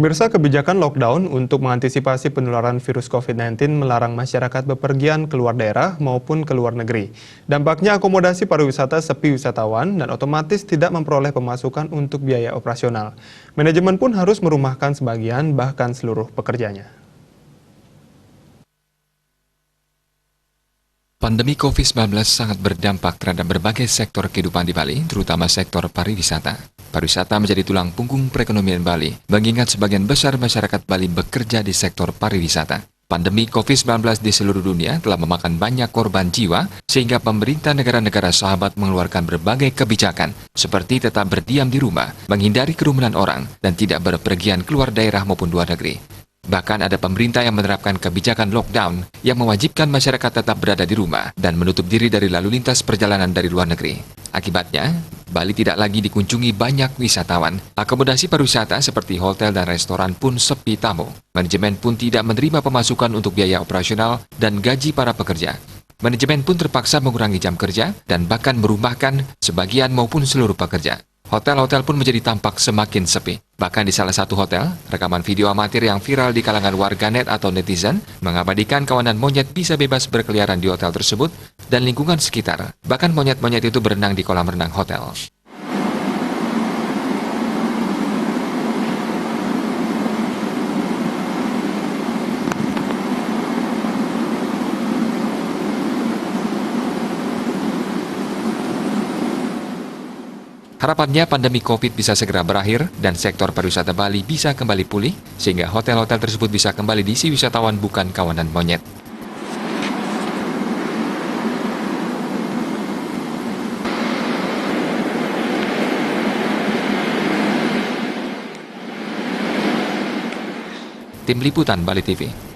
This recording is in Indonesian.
Pemirsa, kebijakan lockdown untuk mengantisipasi penularan virus COVID-19 melarang masyarakat bepergian keluar daerah maupun ke luar negeri. Dampaknya akomodasi pariwisata sepi wisatawan dan otomatis tidak memperoleh pemasukan untuk biaya operasional. Manajemen pun harus merumahkan sebagian bahkan seluruh pekerjanya. Pandemi COVID-19 sangat berdampak terhadap berbagai sektor kehidupan di Bali, terutama sektor pariwisata. Pariwisata menjadi tulang punggung perekonomian Bali, mengingat sebagian besar masyarakat Bali bekerja di sektor pariwisata. Pandemi COVID-19 di seluruh dunia telah memakan banyak korban jiwa, sehingga pemerintah negara-negara sahabat mengeluarkan berbagai kebijakan, seperti tetap berdiam di rumah, menghindari kerumunan orang, dan tidak berpergian keluar daerah maupun luar negeri. Bahkan ada pemerintah yang menerapkan kebijakan lockdown yang mewajibkan masyarakat tetap berada di rumah dan menutup diri dari lalu lintas perjalanan dari luar negeri. Akibatnya, Bali tidak lagi dikunjungi banyak wisatawan. Akomodasi pariwisata seperti hotel dan restoran pun sepi tamu. Manajemen pun tidak menerima pemasukan untuk biaya operasional dan gaji para pekerja. Manajemen pun terpaksa mengurangi jam kerja dan bahkan merumahkan sebagian maupun seluruh pekerja. Hotel-hotel pun menjadi tampak semakin sepi. Bahkan di salah satu hotel, rekaman video amatir yang viral di kalangan warganet atau netizen mengabadikan kawanan monyet bisa bebas berkeliaran di hotel tersebut dan lingkungan sekitar. Bahkan monyet-monyet itu berenang di kolam renang hotel. Harapannya pandemi COVID bisa segera berakhir dan sektor pariwisata Bali bisa kembali pulih sehingga hotel-hotel tersebut bisa kembali diisi wisatawan bukan kawanan monyet. Tim Liputan Bali TV.